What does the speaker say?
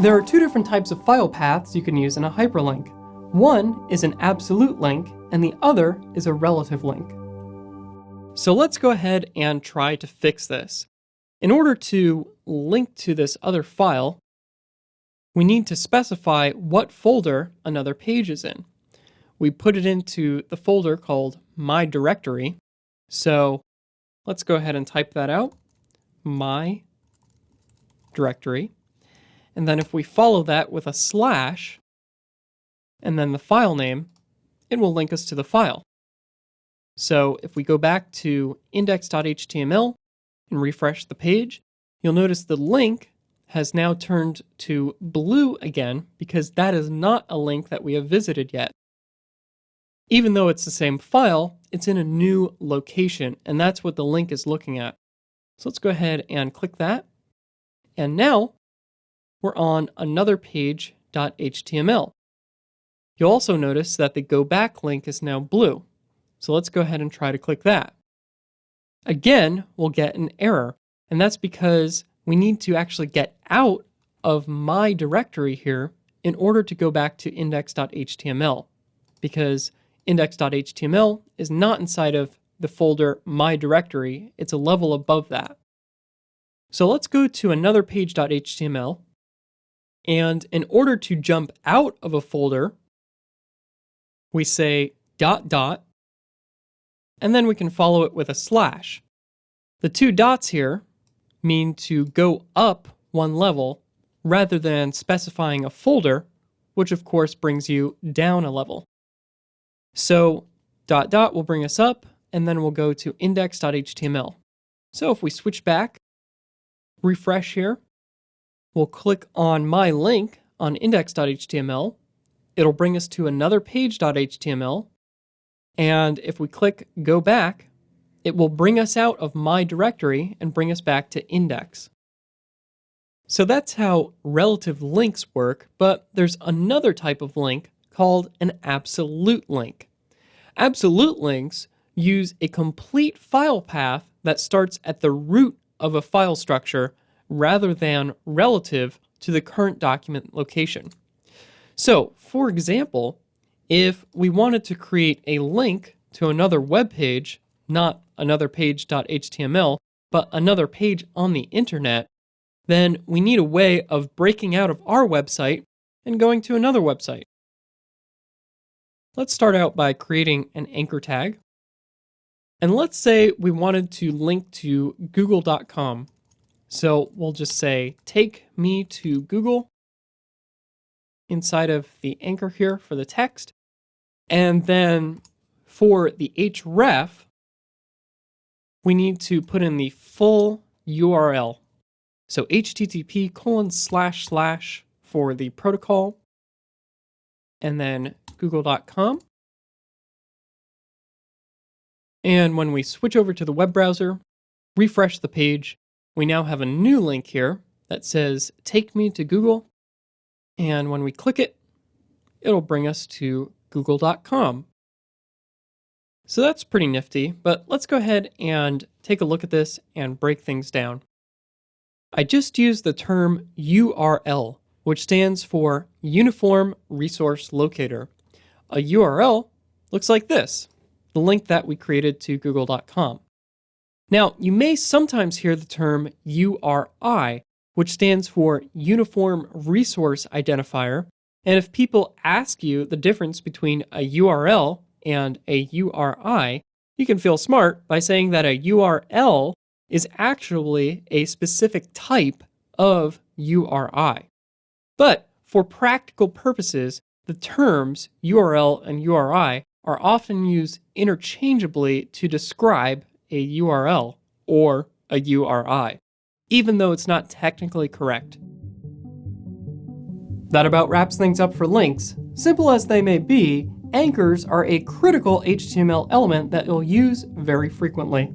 There are two different types of file paths you can use in a hyperlink. One is an absolute link, and the other is a relative link. So let's go ahead and try to fix this. In order to link to this other file, we need to specify what folder another page is in. We put it into the folder called My Directory. So let's go ahead and type that out, My Directory. And then if we follow that with a slash, and then the file name, it will link us to the file. So if we go back to index.html and refresh the page, you'll notice the link has now turned to blue again because that is not a link that we have visited yet. Even though it's the same file, it's in a new location, and that's what the link is looking at. So let's go ahead and click that. And now we're on another page.html. You'll also notice that the go back link is now blue. So let's go ahead and try to click that. Again, we'll get an error, and that's because we need to actually get out of My Directory here in order to go back to index.html, because index.html is not inside of the folder My Directory, it's a level above that. So let's go to another page.html, and in order to jump out of a folder, we say ... and then we can follow it with a slash. The two dots here mean to go up one level rather than specifying a folder, which of course brings you down a level. So ... will bring us up, and then we'll go to index.html. So if we switch back, refresh here, we'll click on My Link on index.html. It'll bring us to another page.html. And if we click Go Back, it will bring us out of My Directory and bring us back to index. So that's how relative links work, but there's another type of link called an absolute link. Absolute links use a complete file path that starts at the root of a file structure rather than relative to the current document location. So, for example, if we wanted to create a link to another web page, not another page.html, but another page on the internet, then we need a way of breaking out of our website and going to another website. Let's start out by creating an anchor tag. And let's say we wanted to link to google.com. So we'll just say, take me to Google inside of the anchor here for the text. And then for the href, we need to put in the full URL. So http:// for the protocol, and then google.com. And when we switch over to the web browser, refresh the page, we now have a new link here that says, take me to Google. And when we click it, it'll bring us to google.com. So that's pretty nifty, but let's go ahead and take a look at this and break things down. I just used the term URL, which stands for Uniform Resource Locator. A URL looks like this, the link that we created to google.com. Now, you may sometimes hear the term URI, which stands for Uniform Resource Identifier, and if people ask you the difference between a URL and a URI, you can feel smart by saying that a URL is actually a specific type of URI. But for practical purposes, the terms URL and URI are often used interchangeably to describe a URL or a URI, even though it's not technically correct. That about wraps things up for links. Simple as they may be, anchors are a critical HTML element that you'll use very frequently.